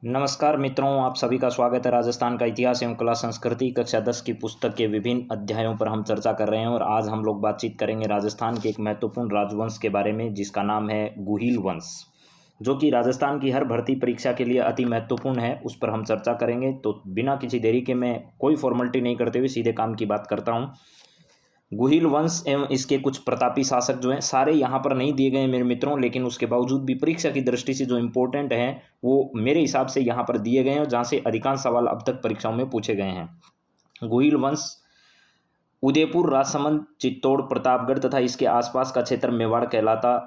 नमस्कार मित्रों, आप सभी का स्वागत है। राजस्थान का इतिहास एवं कला संस्कृति कक्षा 10 की पुस्तक के विभिन्न अध्यायों पर हम चर्चा कर रहे हैं और आज हम लोग बातचीत करेंगे राजस्थान के एक महत्वपूर्ण राजवंश के बारे में जिसका नाम है गुहिल वंश, जो कि राजस्थान की हर भर्ती परीक्षा के लिए अति महत्वपूर्ण है। उस पर हम चर्चा करेंगे। तो बिना किसी देरी के मैं कोई फॉर्मेलिटी नहीं करते हुए सीधे काम की बात करता हूँ। गुहिल वंश एवं इसके कुछ प्रतापी शासक जो हैं सारे यहाँ पर नहीं दिए गए मेरे मित्रों, लेकिन उसके बावजूद भी परीक्षा की दृष्टि से जो इम्पोर्टेंट हैं वो मेरे हिसाब से यहाँ पर दिए गए हैं और जहाँ से अधिकांश सवाल अब तक परीक्षाओं में पूछे गए हैं। गुहिल वंश उदयपुर, राजसमंद, चित्तौड़, प्रतापगढ़ तथा इसके आसपास का क्षेत्र मेवाड़ कहलाता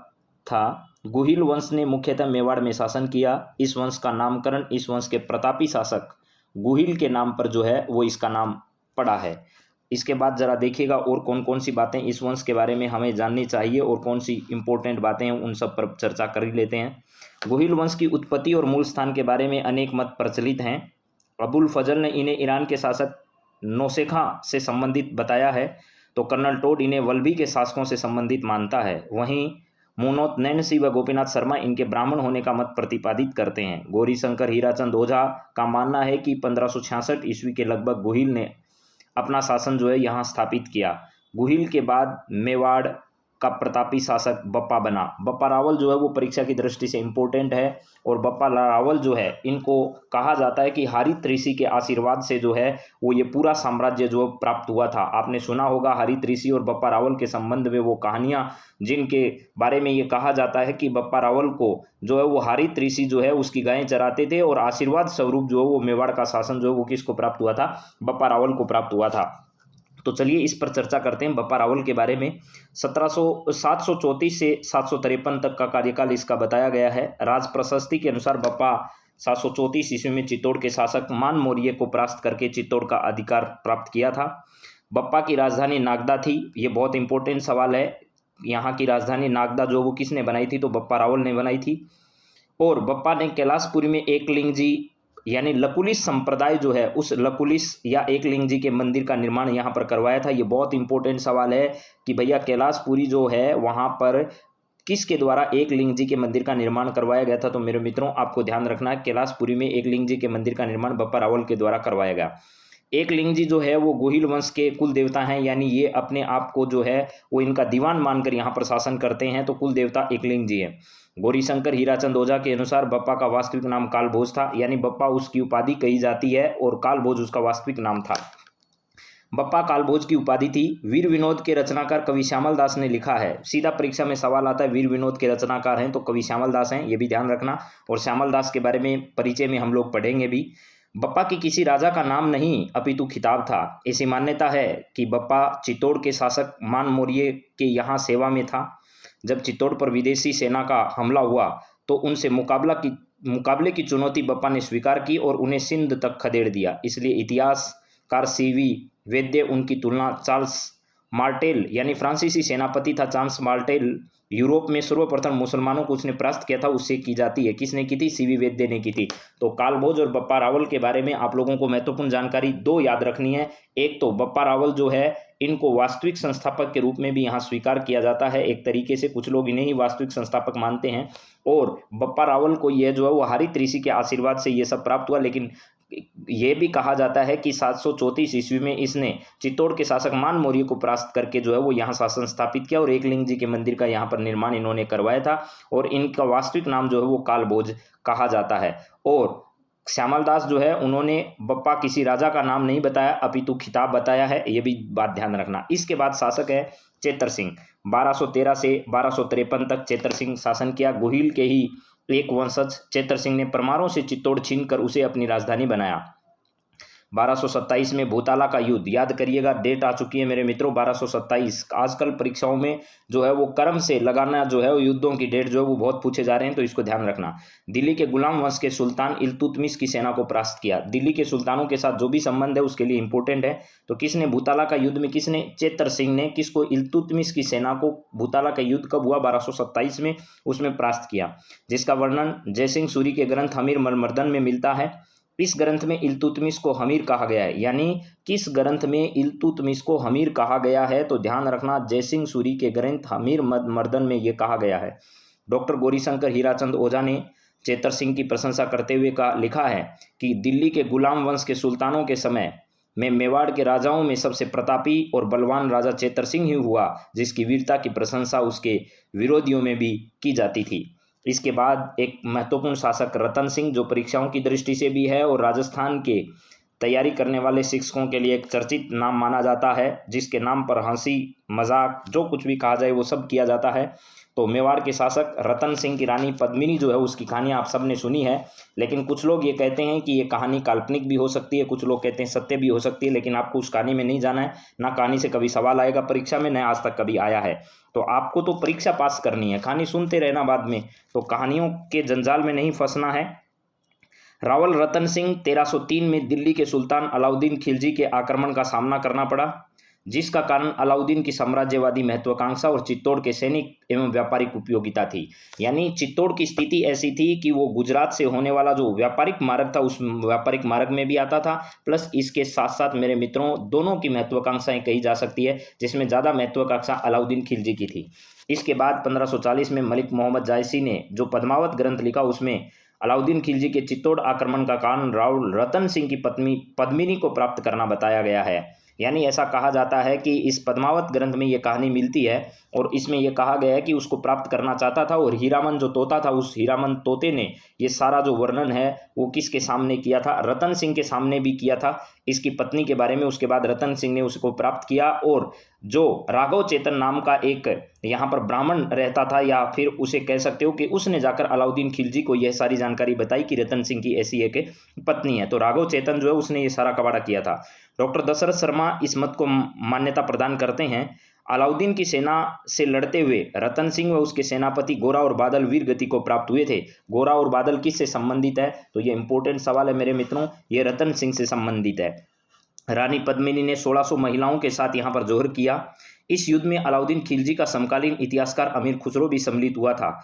था। गुहिल वंश ने मुख्यतः मेवाड़ में शासन किया। इस वंश का नामकरण इस वंश के प्रतापी शासक गुहिल के नाम पर जो है वो इसका नाम पड़ा है। इसके बाद ज़रा देखिएगा और कौन कौन सी बातें इस वंश के बारे में हमें जाननी चाहिए और कौन सी इंपॉर्टेंट बातें हैं, उन सब पर चर्चा कर ही लेते हैं। गुहिल वंश की उत्पत्ति और मूल स्थान के बारे में अनेक मत प्रचलित हैं। अबुल फजल ने इन्हें ईरान के शासक नौशेखा से संबंधित बताया है, तो कर्नल टोड इन्हें वल्लभी के शासकों से संबंधित मानता है। वहीं मुनोत नैनसी व गोपीनाथ शर्मा इनके ब्राह्मण होने का मत प्रतिपादित करते हैं। गौरीशंकर हीराचंद ओझा का मानना है कि 1566 ईस्वी के लगभग गुहिल ने अपना शासन जो है यहाँ स्थापित किया। गुहिल के बाद मेवाड़ का प्रतापी शासक बप्पा बना। बप्पा रावल जो है वो परीक्षा की दृष्टि से इम्पोर्टेंट है और बप्पा रावल जो है इनको कहा जाता है कि हरित ऋषि के आशीर्वाद से जो है वो ये पूरा साम्राज्य जो प्राप्त हुआ था। आपने सुना होगा हरित ऋषि और बप्पा रावल के संबंध में वो कहानियाँ, जिनके बारे में ये कहा जाता है कि बप्पा रावल को जो है वो हरित ऋषि जो है उसकी गायें चराते थे और आशीर्वाद स्वरूप जो है वो मेवाड़ का शासन जो है वो किसको प्राप्त हुआ था, बप्पा रावल को प्राप्त हुआ था। तो चलिए इस पर चर्चा करते हैं बप्पा रावल के बारे में। 734 से 753 तक का कार्यकाल इसका बताया गया है। राज प्रशस्ति के अनुसार बप्पा 734 ईस्वी में चित्तौड़ के शासक मान मौर्य को परास्त करके चित्तौड़ का अधिकार प्राप्त किया था। बप्पा की राजधानी नागदा थी। ये बहुत इंपॉर्टेंट सवाल है। यहाँ की राजधानी नागदा जो वो किसने बनाई थी, तो बप्पा रावल ने बनाई थी। और बप्पा ने कैलाशपुरी में एकलिंग जी यानी लकुलिश संप्रदाय जो है उस लकुलिश या एकलिंग जी के मंदिर का निर्माण यहाँ पर करवाया था। ये बहुत इंपॉर्टेंट सवाल है कि भैया कैलाशपुरी जो है वहाँ पर किसके द्वारा एकलिंग जी के मंदिर का निर्माण करवाया गया था। तो मेरे मित्रों आपको ध्यान रखना है, कैलाशपुरी में एकलिंग जी के मंदिर का निर्माण बप्पा रावल के द्वारा करवाया गया। एकलिंग जी जो है वो गुहिल वंश के कुल देवता हैं, यानी ये अपने आप को जो है वो इनका दीवान मानकर यहाँ पर शासन करते हैं, तो कुल देवता एकलिंग जी है। गौरीशंकर हीराचंद ओझा के अनुसार बप्पा का वास्तविक नाम कालभोज था, यानी बप्पा उसकी उपाधि कही जाती है और कालभोज उसका वास्तविक नाम था। बप्पा कालभोज की उपाधि थी। वीर विनोद के रचनाकार कवि श्यामल दास ने लिखा है। सीधा परीक्षा में सवाल आता है वीर विनोद के रचनाकार हैं तो कवि श्यामल दास हैं, ये भी ध्यान रखना। और श्यामल दास के बारे में परिचय में हम लोग पढ़ेंगे भी। बप्पा की किसी राजा का नाम नहीं अपितु खिताब था। ऐसी मान्यता है कि बप्पा चित्तौड़ के शासक मान मौर्य के यहाँ सेवा में था। जब चित्तौड़ पर विदेशी सेना का हमला हुआ तो उनसे मुकाबले की चुनौती बप्पा ने स्वीकार की और उन्हें सिंध तक खदेड़ दिया। इसलिए इतिहासकार सीवी वैद्य उनकी तुलना चार्ल्स मार्टेल यानी फ्रांसीसी सेनापति था चार्ल्स मार्टेल, यूरोप में सर्वप्रथम मुसलमानों को उसने परास्त किया था, उससे की जाती है। किसने की थी? सीवी वैद्य ने की थी। तो कालभोज और बप्पा रावल के बारे में आप लोगों को महत्वपूर्ण जानकारी दो याद रखनी है। एक तो बप्पा रावल जो है इनको वास्तविक संस्थापक के रूप में भी यहाँ स्वीकार किया जाता है। एक तरीके से कुछ लोग इन्हें ही वास्तविक संस्थापक मानते हैं। और बप्पा रावल को यह जो है वो हरित ऋषि के आशीर्वाद से ये सब प्राप्त हुआ। लेकिन ये भी कहा जाता है कि 734 ईस्वी में इसने चित्तौड़ के शासक मान मौर्य को परास्त करके जो है वो यहाँ शासन स्थापित किया और एकलिंग जी के मंदिर का यहाँ पर निर्माण इन्होंने करवाया था और इनका वास्तविक नाम जो है वो कालभोज कहा जाता है। और श्यामल दास जो है उन्होंने बप्पा किसी राजा का नाम नहीं बताया अपितु खिताब बताया है, ये भी बात ध्यान रखना। इसके बाद शासक है चेतर सिंह। 1213 से 1253 तक चेतर सिंह शासन किया। गुहिल के ही एक वंशज चेतर सिंह ने परमारों से चित्तौड़ छीनकर उसे अपनी राजधानी बनाया। 1227 में भूताला का युद्ध, याद करिएगा डेट आ चुकी है मेरे मित्रों 1227। आजकल परीक्षाओं में जो है वो क्रम से लगाना जो है वो युद्धों की डेट जो है वो बहुत पूछे जा रहे हैं, तो इसको ध्यान रखना। दिल्ली के गुलाम वंश के सुल्तान इल्तुतमिश की सेना को परास्त किया। दिल्ली के सुल्तानों के साथ जो भी संबंध है उसके लिए इंपॉर्टेंट है। तो किसने भूताला का युद्ध में किसने? चेतर सिंह ने किसको? इल्तुतमिश की सेना को। भूताला का युद्ध कब हुआ? 1227 में, उसमें परास्त किया, जिसका वर्णन जयसिंह सूरी के ग्रंथ हमीर मर्मर्दन में मिलता है। इस ग्रंथ में इल्तुतमिश को हमीर कहा गया है, यानी किस ग्रंथ में इल्तुतमिश को हमीर कहा गया है? तो ध्यान रखना जयसिंह सूरी के ग्रंथ हमीर मर्दन में ये कहा गया है। डॉक्टर गौरीशंकर हीराचंद ओझा ने चेतर सिंह की प्रशंसा करते हुए लिखा है कि दिल्ली के गुलाम वंश के सुल्तानों के समय में मेवाड़ के राजाओं में सबसे प्रतापी और बलवान राजा चेतर सिंह ही हुआ, जिसकी वीरता की प्रशंसा उसके विरोधियों में भी की जाती थी। इसके बाद एक महत्वपूर्ण शासक रतन सिंह, जो परीक्षाओं की दृष्टि से भी है और राजस्थान के तैयारी करने वाले शिक्षकों के लिए एक चर्चित नाम माना जाता है, जिसके नाम पर हंसी मजाक जो कुछ भी कहा जाए वो सब किया जाता है। तो मेवाड़ के शासक रतन सिंह की रानी पद्मिनी जो है उसकी कहानी आप सब ने सुनी है, लेकिन कुछ लोग ये कहते हैं कि ये कहानी काल्पनिक भी हो सकती है, कुछ लोग कहते हैं सत्य भी हो सकती है, लेकिन आपको उस कहानी में नहीं जाना है। ना कहानी से कभी सवाल आएगा परीक्षा में, न आज तक कभी आया है। तो आपको तो परीक्षा पास करनी है, कहानी सुनते रहना बाद में, तो कहानियों के जंजाल में नहीं फंसना है। रावल रतन सिंह 1303 में दिल्ली के सुल्तान अलाउद्दीन खिलजी के आक्रमण का सामना करना पड़ा, जिसका कारण अलाउद्दीन की साम्राज्यवादी महत्वाकांक्षा और चित्तौड़ के सैनिक एवं व्यापारिक उपयोगिता थी। यानी चित्तौड़ की स्थिति ऐसी थी कि वो गुजरात से होने वाला जो व्यापारिक मार्ग था उस व्यापारिक मार्ग में भी आता था, प्लस इसके साथ साथ मेरे मित्रों दोनों की महत्वाकांक्षाएं कही जा सकती है, जिसमें ज़्यादा महत्वाकांक्षा अलाउद्दीन खिलजी की थी। इसके बाद 1540 में मलिक मोहम्मद जायसी ने जो पद्मावत ग्रंथ लिखा उसमें अलाउद्दीन खिलजी के चित्तौड़ आक्रमण का कारण रावल रतन सिंह की पत्नी पद्मिनी को प्राप्त करना बताया गया है। यानी ऐसा कहा जाता है कि इस पद्मावत ग्रंथ में ये कहानी मिलती है और इसमें यह कहा गया है कि उसको प्राप्त करना चाहता था, और हीरामन जो तोता था उस हीरामन तोते ने ये सारा जो वर्णन है वो किसके सामने किया था, रतन सिंह के सामने भी किया था इसकी पत्नी के बारे में। उसके बाद रतन सिंह ने उसको प्राप्त किया, और जो राघव चेतन नाम का एक यहाँ पर ब्राह्मण रहता था, या फिर उसे कह सकते हो कि उसने जाकर अलाउद्दीन खिलजी को यह सारी जानकारी बताई कि रतन सिंह की ऐसी एक पत्नी है। तो राघव चेतन जो है उसने ये सारा कबाड़ा किया था। डॉक्टर दशरथ शर्मा इस मत को मान्यता प्रदान करते हैं। अलाउद्दीन की सेना से लड़ते हुए रतन सिंह व उसके सेनापति गोरा और बादल वीर गति को प्राप्त हुए थे। गोरा और बादल किससे संबंधित है, तो ये इंपॉर्टेंट सवाल है मेरे मित्रों, ये रतन सिंह से संबंधित है। रानी पद्मिनी ने 1600 महिलाओं के साथ यहाँ पर जोहर किया। इस युद्ध में अलाउद्दीन खिलजी का समकालीन इतिहासकार अमीर खुसरो भी सम्मिलित हुआ था।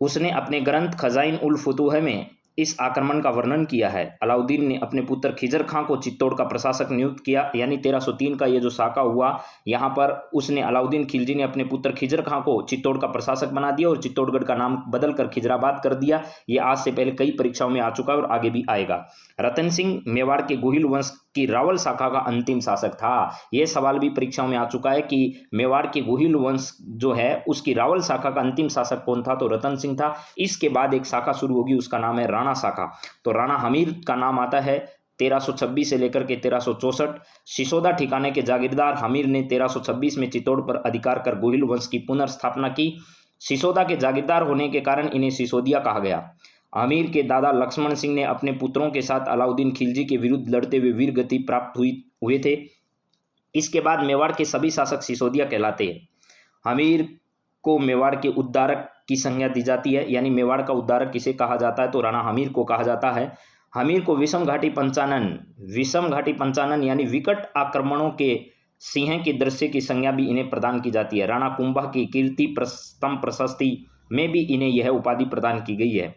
उसने अपने ग्रंथ खजाइन उल फुतूह में इस आक्रमण का वर्णन किया है। अलाउद्दीन ने अपने पुत्र खिजर खां को चित्तौड़ का प्रशासक नियुक्त किया। यानी 1303 का ये जो साका हुआ यहाँ पर उसने अलाउद्दीन खिलजी ने अपने पुत्र खिजर खां को चित्तौड़ का प्रशासक बना दिया और चित्तौड़गढ़ का नाम बदलकर खिजराबाद कर दिया। ये आज से पहले कई परीक्षाओं में आ चुका है और आगे भी आएगा। रतन सिंह मेवाड़ के गोहिल वंश की रावल शाखा का अंतिम शासक था। यह सवाल भी परीक्षाओं में आ चुका है कि मेवाड़ के गोहिल वंश जो है उसकी रावल शाखा का अंतिम शासक कौन था, तो रतन सिंह था। इसके बाद एक शाखा शुरू होगी, उसका नाम है राणा शाखा। तो राणा हमीर का नाम आता है 1326 से लेकर के 1364। सिसोदा ठिकाने के जागीरदार हमीर ने 1326 में चित्तौड़ पर अधिकार कर गोहिल वंश की पुनर्स्थापना की। सिसोदा के जागीरदार होने के कारण इन्हें सिसोदिया कहा गया। अमीर के दादा लक्ष्मण सिंह ने अपने पुत्रों के साथ अलाउद्दीन खिलजी के विरुद्ध लड़ते हुए वीर गति प्राप्त हुए थे। इसके बाद मेवाड़ के सभी शासक सिसोदिया कहलाते हैं। हमीर को मेवाड़ के उद्धारक की संज्ञा दी जाती है। यानी मेवाड़ का उद्धारक किसे कहा जाता है, तो राणा हमीर को कहा जाता है। हमीर को विषम घाटी पंचानन यानी विकट आक्रमणों के सिंह के दृश्य की संज्ञा भी इन्हें प्रदान की जाती है। राणा कुंभा की कीर्ति स्तंभ प्रशस्ति में भी इन्हें यह उपाधि प्रदान की गई है।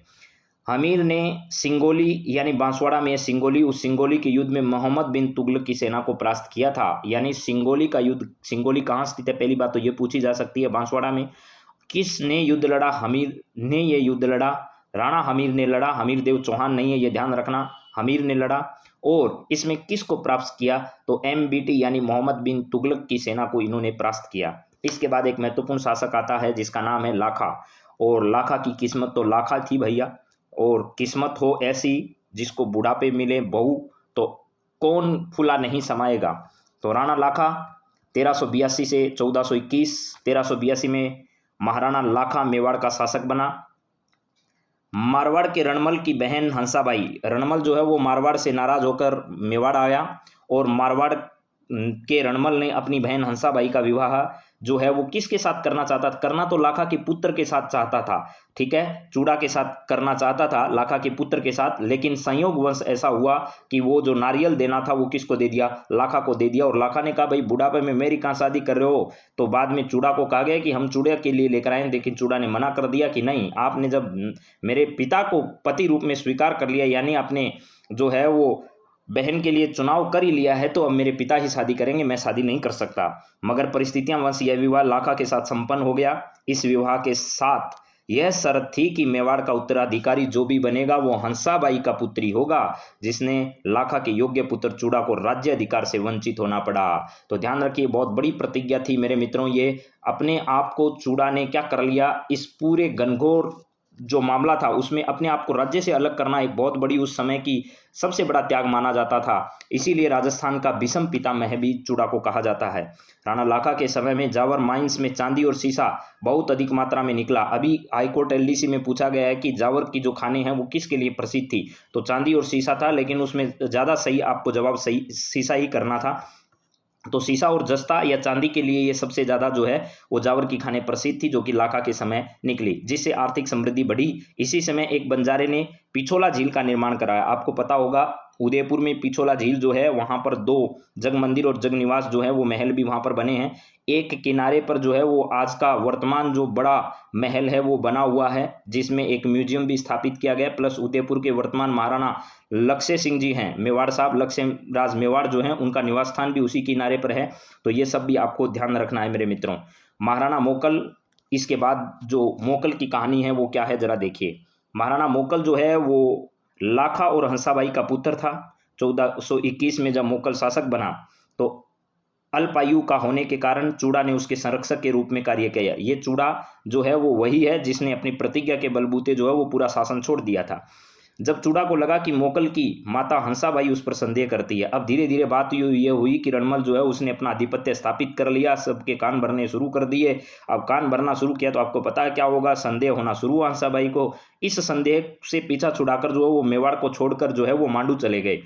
हमीर ने सिंगोली यानी बांसवाड़ा में उस सिंगोली के युद्ध में मोहम्मद बिन तुगलक की सेना को परास्त किया था। यानी सिंगोली का युद्ध, सिंगोली कहाँ स्थित है, पहली बात तो ये पूछी जा सकती है, बांसवाड़ा में। किसने युद्ध लड़ा, हमीर ने ये युद्ध लड़ा, राणा हमीर ने लड़ा, हमीर देव चौहान नहीं है, ये ध्यान रखना, हमीर ने लड़ा। और इसमें किसको परास्त किया, तो MBT यानी मोहम्मद बिन तुगलक की सेना को इन्होंने परास्त किया। इसके बाद एक महत्वपूर्ण शासक आता है जिसका नाम है लाखा। और लाखा की किस्मत तो लाखा थी भैया, और किस्मत हो ऐसी जिसको बुढ़ापे मिले बहू तो कौन फूला नहीं समाएगा। तो राणा लाखा 1382 से 1421, 1382 में महाराणा लाखा मेवाड़ का शासक बना। मारवाड़ के रणमल की बहन हंसाबाई, रणमल जो है वो मारवाड़ से नाराज होकर मेवाड़ आया, और मारवाड़ के रणमल ने अपनी बहन हंसाबाई का विवाह जो है वो किसके साथ करना चाहता था, करना तो लाखा के पुत्र के साथ चाहता था, ठीक है, चूड़ा के साथ करना चाहता था, लाखा के पुत्र के साथ। लेकिन संयोगवश ऐसा हुआ कि वो जो नारियल देना था वो किसको दे दिया, लाखा को दे दिया। और लाखा ने कहा भाई बुढ़ापे में मेरी कहाँ शादी कर रहे हो। तो बाद में चूड़ा को कहा गया कि हम चूड़े के लिए लेकर आए, लेकिन चूड़ा ने मना कर दिया कि नहीं, आपने जब मेरे पिता को पति रूप में स्वीकार कर लिया, यानी आपने जो है वो बहन के लिए चुनाव कर ही लिया है, तो अब मेरे पिता ही शादी करेंगे, मैं शादी नहीं कर सकता। मगर परिस्थितियां वश यह विवाह लाखा के साथ संपन्न हो गया। इस विवाह के साथ यह शर्त थी कि मेवाड़ का उत्तराधिकारी जो भी बनेगा वो हंसाबाई का पुत्री होगा, जिसने लाखा के योग्य पुत्र चूड़ा को राज्य अधिकार से वंचित होना पड़ा। तो ध्यान रखिए, बहुत बड़ी प्रतिज्ञा थी मेरे मित्रों। ये अपने आप को चूड़ा ने क्या कर लिया, इस पूरे घनघोर जो मामला था उसमें अपने आप को राज्य से अलग करना एक बहुत बड़ी, उस समय की सबसे बड़ा त्याग माना जाता था। इसीलिए राजस्थान का विषम पितामह भी चूड़ा को कहा जाता है। राणा लाखा के समय में जावर माइंस में चांदी और सीसा बहुत अधिक मात्रा में निकला। अभी हाईकोर्ट एलडीसी में पूछा गया है कि जावर की जो खाने हैं वो किसके लिए प्रसिद्ध थी, तो चांदी और सीसा था, लेकिन उसमें ज़्यादा सही आपको जवाब सही सीसा ही करना था। तो सीसा और जस्ता या चांदी के लिए ये सबसे ज़्यादा जो है वो जावर की खाने प्रसिद्ध थी, जो कि लाखा के समय निकली, जिससे आर्थिक समृद्धि बढ़ी। इसी समय एक बंजारे ने पिछोला झील का निर्माण कराया। आपको पता होगा उदयपुर में पिछोला झील जो है वहाँ पर 2 जग मंदिर और जग निवास जो है वो महल भी वहाँ पर बने हैं। एक किनारे पर जो है वो आज का वर्तमान जो बड़ा महल है वो बना हुआ है, जिसमें एक म्यूजियम भी स्थापित किया गया, प्लस उदयपुर के वर्तमान महाराणा लक्ष्य सिंह जी हैं, मेवाड़ साहब लक्ष्य राज मेवाड़ जो हैं, उनका निवास स्थान भी उसी किनारे पर है। तो ये सब भी आपको ध्यान रखना है मेरे मित्रों। महाराणा मोकल, इसके बाद जो मोकल की कहानी है वो क्या है जरा देखिए। महाराणा मोकल जो है वो लाखा और हंसाबाई का पुत्र था। 1421 में जब मोकल शासक बना तो अल्पायु का होने के कारण चूड़ा ने उसके संरक्षक के रूप में कार्य किया। ये चूड़ा जो है वो वही है जिसने अपनी प्रतिज्ञा के बलबूते जो है वो पूरा शासन छोड़ दिया था। जब चूड़ा को लगा कि मोकल की माता हंसाबाई उस पर संदेह करती है, अब धीरे धीरे बात ये हुई कि रणमल जो है उसने अपना आधिपत्य स्थापित कर लिया, सबके कान भरने शुरू कर दिए। अब कान भरना शुरू किया तो आपको पता है क्या होगा, संदेह होना शुरू हुआ हंसाबाई को। इस संदेह से पीछा छुड़ाकर जो है वो मेवाड़ को छोड़कर जो है वो मांडू चले गए।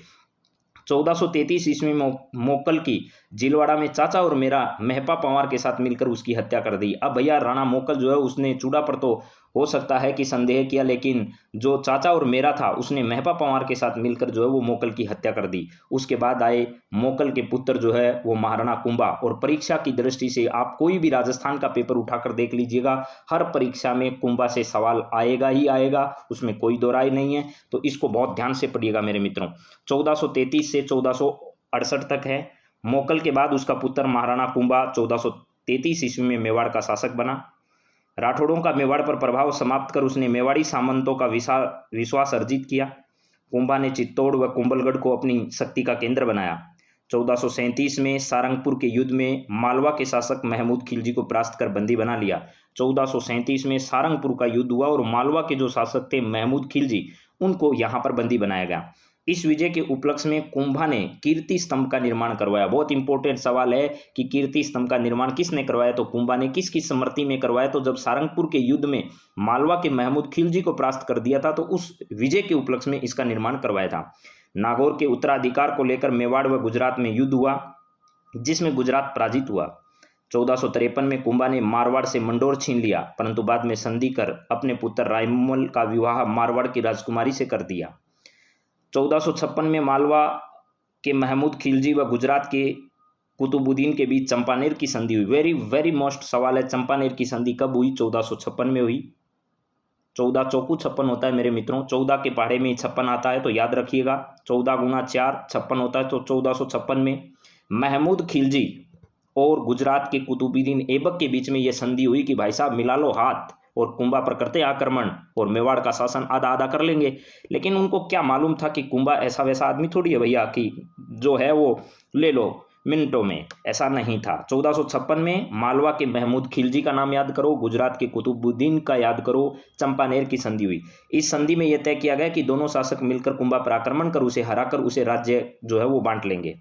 1433 ईस्वी में मोकल की जिलवाड़ा में चाचा और मेरा महपा पंवार के साथ मिलकर उसकी हत्या कर दी। अब भैया राणा मोकल जो है उसने चूड़ा पर तो हो सकता है कि संदेह किया, लेकिन जो चाचा और मेरा था उसने महपा पंवार के साथ मिलकर जो है वो मोकल की हत्या कर दी। उसके बाद आए मोकल के पुत्र जो है वो महाराणा कुंभा। और परीक्षा की दृष्टि से आप कोई भी राजस्थान का पेपर उठाकर देख लीजिएगा, हर परीक्षा में कुंभा से सवाल आएगा ही आएगा, उसमें कोई दो राय नहीं है। तो इसको बहुत ध्यान से पढ़िएगा मेरे मित्रों। 1433 से 1468 तक है। मोकल के बाद उसका पुत्र महाराणा कुंभा 1433 ईस्वी में मेवाड़ का शासक बना। राठौड़ों का मेवाड़ पर प्रभाव समाप्त कर उसने मेवाड़ी सामंतों का विश्वास अर्जित किया। कुंभा ने चित्तौड़ व कुंभलगढ़ को अपनी शक्ति का केंद्र बनाया। 1437 में सारंगपुर के युद्ध में मालवा के शासक महमूद खिलजी को परास्त कर बंदी बना लिया। 1437 में सारंगपुर का युद्ध हुआ और मालवा के जो शासक थे महमूद खिलजी, उनको यहाँ पर बंदी बनाया गया। इस विजय के उपलक्ष्य में कुंभा ने कीर्ति स्तंभ का निर्माण करवाया। बहुत इंपॉर्टेंट सवाल है कि कीर्ति स्तंभ का निर्माण किसने करवाया, तो कुंभा ने। किसकी स्मृति में करवाया, तो जब सारंगपुर के युद्ध में मालवा के महमूद खिलजी को परास्त कर दिया था तो उस विजय के उपलक्ष्य में इसका निर्माण करवाया था। नागौर के उत्तराधिकार को लेकर मेवाड़ व गुजरात में युद्ध हुआ, जिसमें गुजरात पराजित हुआ। 1453 में कुंभा ने मारवाड़ से मंडोर छीन लिया, परंतु बाद में संधि कर अपने पुत्र रायमल का विवाह मारवाड़ की राजकुमारी से कर दिया। 1456 में मालवा के महमूद खिलजी व गुजरात के कुतुबुद्दीन के बीच चंपानेर की संधि हुई। वेरी वेरी मोस्ट सवाल है, चंपानेर की संधि कब हुई? 1456 में हुई। 14 चौकू 56 होता है मेरे मित्रों, 14 के पहाड़े में 56 आता है, तो याद रखिएगा 14 गुना 4 56 होता है। तो 1456 में महमूद खिलजी और गुजरात के कुतुबुद्दीन ऐबक के बीच में यह संधि हुई कि भाई साहब मिला लो हाथ और कुंभा पर करते आक्रमण और मेवाड़ का शासन आधा आधा कर लेंगे। लेकिन उनको क्या मालूम था कि कुंभा ऐसा वैसा आदमी थोड़ी है भैया कि जो है वो ले लो मिनटों में, ऐसा नहीं था। 1456 में मालवा के महमूद खिलजी का नाम याद करो, गुजरात के कुतुबुद्दीन का याद करो, चंपानेर की संधि हुई। इस संधि में यह तय किया गया कि दोनों शासक मिलकर कुंभा पर आक्रमण कर उसे हराकर उसे राज्य जो है वो बांट लेंगे।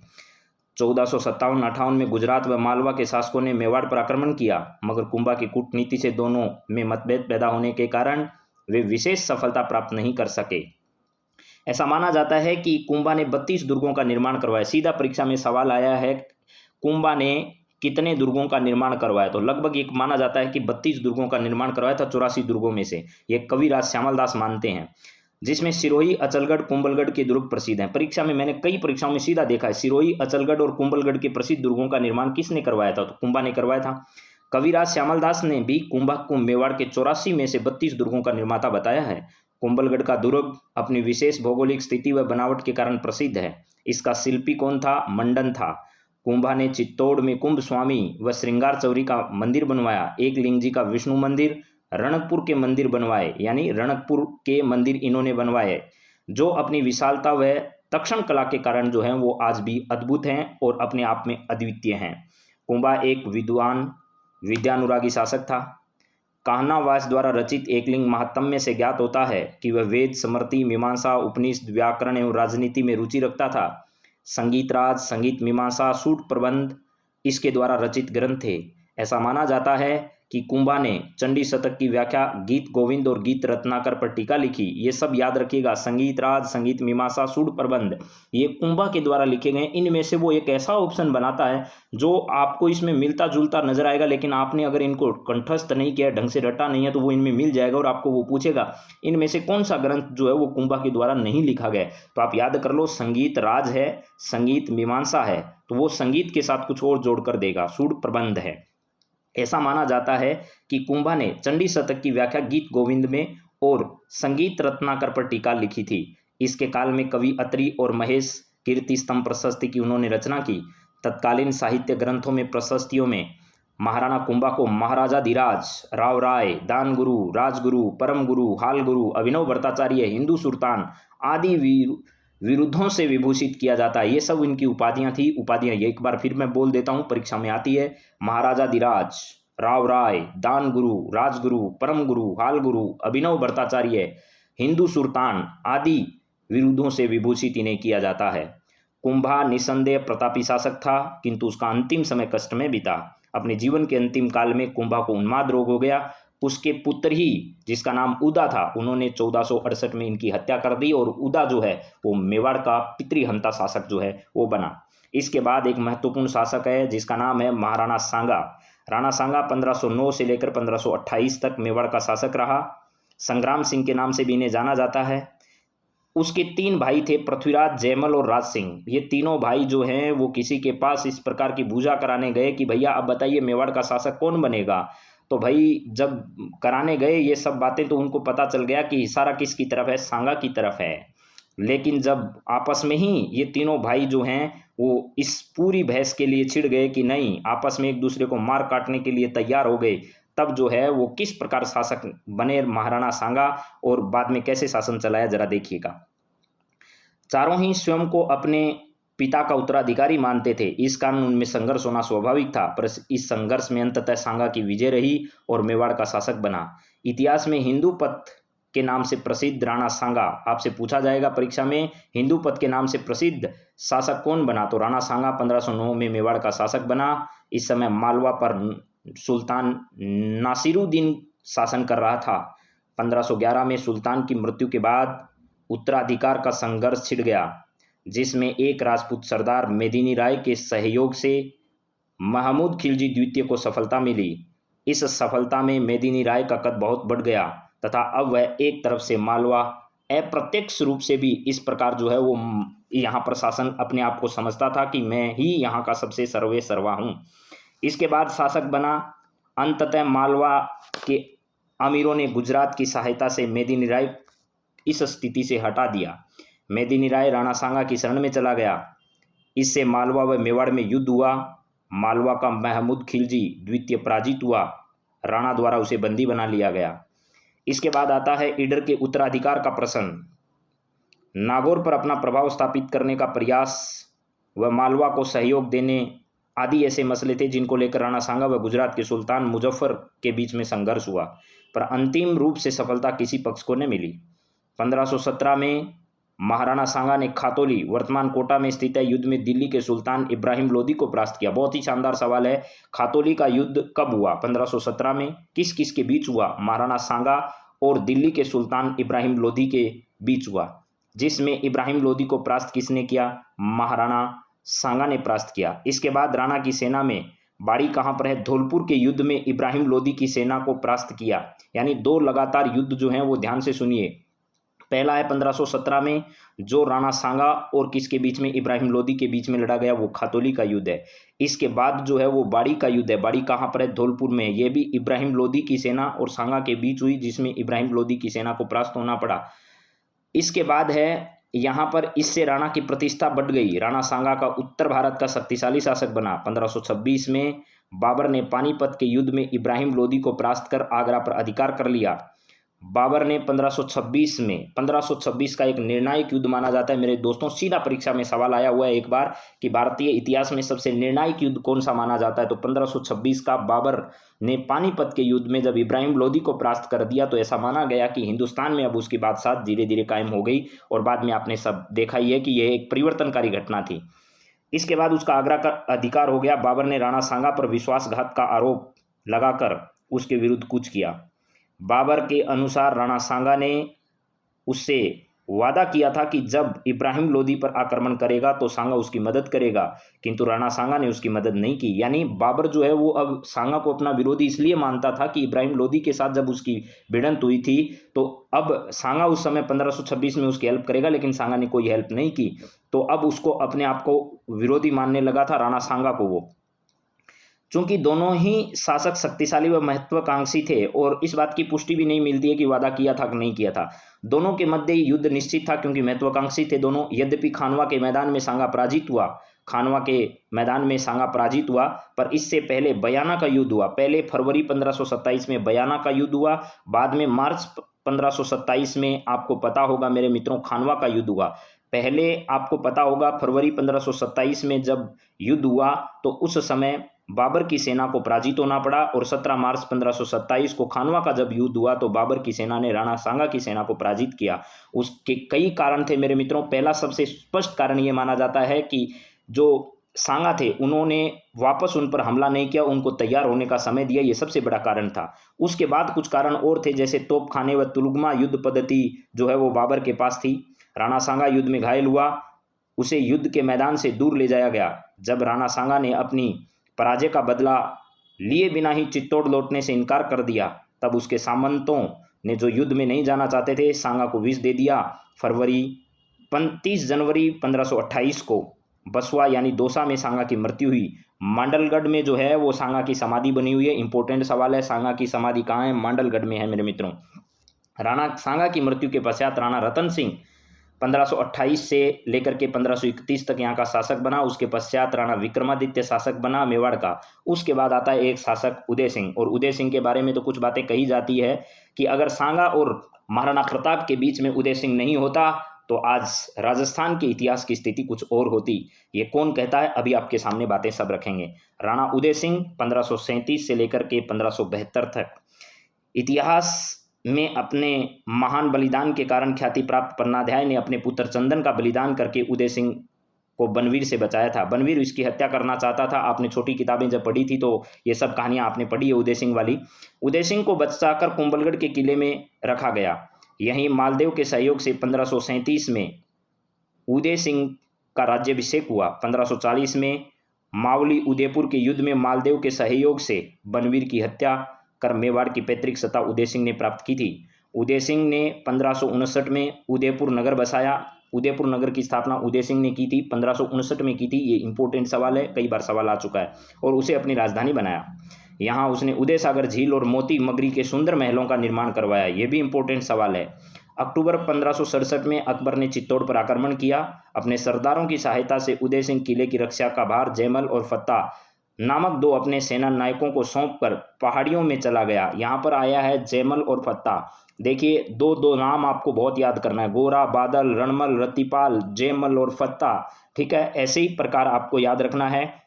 1457-58 में गुजरात व मालवा के शासकों ने मेवाड़ पर आक्रमण किया, मगर कुंभा की कूटनीति से दोनों में मतभेद पैदा होने के कारण वे विशेष सफलता प्राप्त नहीं कर सके। ऐसा माना जाता है कि कुंभा ने 32 दुर्गों का निर्माण करवाया। सीधा परीक्षा में सवाल आया है कुंभा ने कितने दुर्गों का निर्माण करवाया, तो लगभग एक माना जाता है कि 32 दुर्गों का निर्माण करवाया था 84 दुर्गों में से। ये कविराज श्यामल दास मानते हैं, जिसमें सिरोही, अचलगढ़, कुंभलगढ़ के दुर्ग प्रसिद्ध हैं। परीक्षा में मैंने कई परीक्षाओं में सीधा देखा है, सिरोही, अचलगढ़ और कुंभलगढ़ के प्रसिद्ध दुर्गों का निर्माण किसने करवाया था, तो कुंभा ने करवाया था। कविराज श्यामल दास ने भी कुंभा को मेवाड़ के 84 में से 32 दुर्गों का निर्माता बताया है। कुंभलगढ़ का दुर्ग अपनी विशेष भौगोलिक स्थिति व बनावट के कारण प्रसिद्ध है। इसका शिल्पी कौन था? मंडन था। कुंभा ने चित्तौड़ में कुंभ स्वामी व श्रृंगार चौरी का मंदिर बनवाया, एक लिंग जी का विष्णु मंदिर, रणकपुर के मंदिर बनवाए, यानी रणकपुर के मंदिर इन्होंने बनवाए, जो अपनी विशालता व तक्षण कला के कारण जो हैं वो आज भी अद्भुत हैं और अपने आप में अद्वितीय हैं। कुंभा एक विद्वान विद्यानुरागी शासक था। कान्हावास द्वारा रचित एकलिंग महात्म्य से ज्ञात होता है कि वह वेद, स्मृति, मीमांसा, उपनिषद, व्याकरण एवं राजनीति में रुचि रखता था। संगीत राज, संगीत मीमांसा, सूट प्रबंध इसके द्वारा रचित ग्रंथ थे। ऐसा माना जाता है कि कुंभा ने चंडी शतक की व्याख्या, गीत गोविंद और गीत रत्नाकर पर टीका लिखी। ये सब याद रखिएगा, संगीत राज, संगीत मीमांसा, सूट प्रबंध, ये कुंभा के द्वारा लिखे गए। इनमें से वो एक ऐसा ऑप्शन बनाता है जो आपको इसमें मिलता जुलता नजर आएगा, लेकिन आपने अगर इनको कंठस्थ नहीं किया, ढंग से रटा नहीं है, तो वो इनमें मिल जाएगा और आपको वो पूछेगा इनमें से कौन सा ग्रंथ जो है वो कुंभा के द्वारा नहीं लिखा गया। तो आप याद कर लो, संगीत राज है, संगीत मीमांसा है, तो वो संगीत के साथ कुछ और जोड़कर देगा, सूट प्रबंध है। ऐसा माना जाता है कि कुंभा ने चंडी शतक की व्याख्या गीत गोविंद में और संगीत रत्नाकर पर टीका लिखी थी। इसके काल में कवि अत्रि और महेश कीर्ति स्तंभ प्रशस्ति की उन्होंने रचना की। तत्कालीन साहित्य ग्रंथों में प्रशस्तियों में महाराणा कुंभा को महाराजाधिराज, राव राय, दान गुरु, राजगुरु, परम गुरु, हाल गुरु, अभिनव भट्टाचार्य, हिंदू सुल्तान आदि विरुद्धों से विभूषित किया जाता है। ये सब इनकी उपाधियां थी। उपाधियां एक बार फिर मैं बोल देता हूं, परीक्षा में आती है। महाराजाधिराज, राव राय, दान गुरु, राजगुरु, परम गुरु, हाल गुरु, अभिनव भट्टाचार्य, हिंदू सुल्तान आदि विरुद्धों से विभूषित इन्हें किया जाता है। कुंभा निसंदेह प्रतापी शासक था, किंतु उसका अंतिम समय कष्ट में बीता। अपने जीवन के अंतिम काल में कुंभा को उन्माद रोग हो गया। उसके पुत्र ही, जिसका नाम उदा था, उन्होंने 1468 में इनकी हत्या कर दी और उदा जो है वो मेवाड़ का पितृहंता शासक जो है वो बना। इसके बाद एक महत्वपूर्ण शासक है जिसका नाम है महाराणा सांगा। राणा सांगा 1509 से लेकर 1528 तक मेवाड़ का शासक रहा। संग्राम सिंह के नाम से भी इन्हें जाना जाता है। उसके 3 भाई थे, पृथ्वीराज, जयमल और राज सिंह। ये तीनों भाई जो हैं वो किसी के पास इस प्रकार की पूजा कराने गए कि भैया अब बताइए मेवाड़ का शासक कौन बनेगा। तो भाई जब कराने गए ये सब बातें, तो उनको पता चल गया कि इशारा किसकी तरफ है, सांगा की तरफ है। लेकिन जब आपस में ही ये तीनों भाई जो हैं वो इस पूरी बहस के लिए छिड़ गए कि नहीं, आपस में एक दूसरे को मार काटने के लिए तैयार हो गए, तब जो है वो किस प्रकार शासक बने महाराणा सांगा और बाद में कैसे शासन चलाया, जरा देखिएगा। चारों ही स्वयं को अपने पिता का उत्तराधिकारी मानते थे। इस कारण उनमें संघर्ष होना स्वाभाविक था, पर इस संघर्ष में अंततः सांगा की विजय रही और मेवाड़ का शासक बना। इतिहास में हिंदू पथ के नाम से प्रसिद्ध राणा सांगा, आपसे पूछा जाएगा परीक्षा में, हिंदू पथ के नाम से प्रसिद्ध शासक कौन बना, तो राणा सांगा 1509 में मेवाड़ का शासक बना। इस समय मालवा पर सुल्तान नासिरुद्दीन शासन कर रहा था। 1511 में सुल्तान की मृत्यु के बाद उत्तराधिकार का संघर्ष छिड़ गया, जिसमें एक राजपूत सरदार मेदिनी राय के सहयोग से महमूद खिलजी द्वितीय को सफलता मिली। इस सफलता में मेदिनी राय का कद बहुत बढ़ गया तथा अब वह एक तरफ से मालवा, अप्रत्यक्ष रूप से भी इस प्रकार जो है वो यहाँ पर शासन अपने आप को समझता था कि मैं ही यहाँ का सबसे सर्वे सर्वा हूँ। इसके बाद शासक बना। अंततः मालवा के अमीरों ने गुजरात की सहायता से मेदिनी राय इस स्थिति से हटा दिया। मेदिनी राय राणा सांगा की शरण में चला गया। इससे मालवा व मेवाड़ में युद्ध हुआ। मालवा का महमूद खिलजी द्वितीय पराजित हुआ। राणा द्वारा उसे बंदी बना लिया गया। इसके बाद आता है ईडर के उत्तराधिकार का प्रश्न। नागौर पर अपना प्रभाव स्थापित करने का प्रयास व मालवा को सहयोग देने आदि ऐसे मसले थे जिनको लेकर राणा सांगा व गुजरात के सुल्तान मुजफ्फर के बीच में संघर्ष हुआ, पर अंतिम रूप से सफलता किसी पक्ष को न मिली। 1517 में महाराणा सांगा ने खातौली, वर्तमान कोटा में स्थित है, युद्ध में दिल्ली के सुल्तान इब्राहिम लोदी को परास्त किया। बहुत ही शानदार सवाल है, खातौली का युद्ध कब हुआ? 1517 में। किस किस के बीच हुआ? महाराणा सांगा और दिल्ली के सुल्तान इब्राहिम लोदी के बीच हुआ, जिसमें इब्राहिम लोदी को परास्त किसने किया? महाराणा सांगा ने परास्त किया। इसके बाद राणा की सेना में बाड़ी कहाँ पर है? धौलपुर के युद्ध में इब्राहिम लोदी की सेना को परास्त किया। यानी 2 लगातार युद्ध जो हैं वो ध्यान से सुनिए। पहला है 1517 में, जो राणा सांगा और किसके बीच में? इब्राहिम लोदी के बीच में लड़ा गया, वो खातौली का युद्ध है। इसके बाद जो है वो बाड़ी का युद्ध है। बाड़ी कहाँ पर है? धौलपुर में। ये भी इब्राहिम लोदी की सेना और सांगा के बीच हुई, जिसमें इब्राहिम लोदी की सेना को परास्त होना पड़ा। इसके बाद है यहाँ पर, इससे राणा की प्रतिष्ठा बढ़ गई। राणा सांगा का उत्तर भारत का शक्तिशाली शासक बना। 1526 में बाबर ने पानीपत के युद्ध में इब्राहिम लोदी को परास्त कर आगरा पर अधिकार कर लिया। बाबर ने 1526 का एक निर्णायक युद्ध माना जाता है। मेरे दोस्तों, सीधा परीक्षा में सवाल आया हुआ है एक बार कि भारतीय इतिहास में सबसे निर्णायक युद्ध कौन सा माना जाता है, तो 1526 का बाबर ने पानीपत के युद्ध में जब इब्राहिम लोदी को परास्त कर दिया तो ऐसा माना गया कि हिंदुस्तान में अब उसकी बादशाह धीरे धीरे कायम हो गई। और बाद में आपने सब देखा ही है कि यह एक परिवर्तनकारी घटना थी। इसके बाद उसका आगरा का अधिकार हो गया। बाबर ने राणा सांगा पर विश्वासघात का आरोप लगाकर उसके विरुद्ध कूच किया। बाबर के अनुसार राणा सांगा ने उससे वादा किया था कि जब इब्राहिम लोदी पर आक्रमण करेगा तो सांगा उसकी मदद करेगा, किंतु राणा सांगा ने उसकी मदद नहीं की। यानी बाबर जो है वो अब सांगा को अपना विरोधी इसलिए मानता था कि इब्राहिम लोदी के साथ जब उसकी भिड़ंत हुई थी तो अब सांगा उस समय 1526 में उसकी हेल्प करेगा, लेकिन सांगा ने कोई हेल्प नहीं की। तो अब उसको अपने आप को विरोधी मानने लगा था राणा सांगा को वो। चूंकि दोनों ही शासक शक्तिशाली व महत्वाकांक्षी थे और इस बात की पुष्टि भी नहीं मिलती है कि वादा किया था कि नहीं किया था। दोनों के मध्य युद्ध निश्चित था क्योंकि महत्वाकांक्षी थे दोनों। यद्यपि खानवा के मैदान में सांगा पराजित हुआ, पर इससे पहले बयाना का युद्ध हुआ। पहले फरवरी 1527 में बयाना का युद्ध हुआ, बाद में मार्च 1527 में आपको पता होगा मेरे मित्रों खानवा का युद्ध हुआ। पहले आपको पता होगा फरवरी 1527 में जब युद्ध हुआ तो उस समय बाबर की सेना को पराजित होना पड़ा, और 17 मार्च 1527 को खानवा का जब युद्ध हुआ तो बाबर की सेना ने राणा सांगा की सेना को पराजित किया। उसके कई कारण थे मेरे मित्रों। पहला सबसे स्पष्ट कारण ये माना जाता है कि जो सांगा थे उन्होंने वापस उन पर हमला नहीं किया, उनको तैयार होने का समय दिया, ये सबसे बड़ा कारण था। उसके बाद कुछ कारण और थे, जैसे तोपखाने व तुलगमा युद्ध पद्धति जो है वो बाबर के पास थी। राणा सांगा युद्ध में घायल हुआ, उसे युद्ध के मैदान से दूर ले जाया गया। जब राणा सांगा ने अपनी पराजय का बदला लिए बिना ही चित्तौड़ लौटने से इनकार कर दिया, तब उसके सामंतों ने जो युद्ध में नहीं जाना चाहते थे सांगा को विष दे दिया। 30 जनवरी 1528 को बसवा यानी दौसा में सांगा की मृत्यु हुई। मांडलगढ़ में जो है वो सांगा की समाधि बनी हुई है। इंपॉर्टेंट सवाल है, सांगा की समाधि कहाँ है? मांडलगढ़ में है मेरे मित्रों। राणा सांगा की मृत्यु के पश्चात राणा रतन सिंह 1528 से लेकर के 1531 तक यहाँ का शासक बना। उसके पश्चात राणा विक्रमादित्य शासक बना मेवाड़ का। उसके बाद आता है एक शासक उदय सिंह, और उदय सिंह के बारे में तो कुछ बातें कही जाती है कि अगर सांगा और महाराणा प्रताप के बीच में उदय सिंह नहीं होता तो आज राजस्थान के इतिहास की स्थिति कुछ और होती। ये कौन कहता है, अभी आपके सामने बातें सब रखेंगे। राणा उदय सिंह 1537 से लेकर के 1572 तक इतिहास में अपने महान बलिदान के कारण ख्याति प्राप्त पन्नाध्याय ने अपने पुत्र चंदन का बलिदान करके उदय सिंह को बनवीर से बचाया था। बनवीर इसकी हत्या करना चाहता था। आपने छोटी किताबें जब पढ़ी थी तो ये सब कहानियां आपने पढ़ी है उदय सिंह वाली। उदय सिंह को बचाकर कुंभलगढ़ के किले में रखा गया। यहीं मालदेव के सहयोग से 1537 में उदय सिंह का राज्याभिषेक हुआ। 1540 में मावली उदयपुर के युद्ध में मालदेव के सहयोग से बनवीर की हत्या कर मेवाड़ की पैतृक सत्ता उदय सिंह ने प्राप्त की थी। उदय सिंह ने 1559 में उदयपुर नगर बसाया। उदयपुर नगर की स्थापना उदय सिंह ने की थी, 1559 में की थी। ये इंपॉर्टेंट सवाल है, कई बार सवाल आ चुका है। और उसे अपनी राजधानी बनाया। यहाँ उसने उदय सागर झील और मोती मगरी के सुंदर महलों का निर्माण करवाया। ये भी इंपॉर्टेंट सवाल है। अक्टूबर 1567 में अकबर ने चित्तौड़ पर आक्रमण किया। अपने सरदारों की सहायता से उदय सिंह किले की रक्षा का भार जयमल और फत्ता नामक दो अपने सेना नायकों को सौंपकर पहाड़ियों में चला गया। यहाँ पर आया है जयमल और फत्ता। देखिए दो नाम आपको बहुत याद करना है, गोरा, बादल, रणमल, रतिपाल, जयमल और फत्ता। ठीक है, ऐसे ही प्रकार आपको याद रखना है।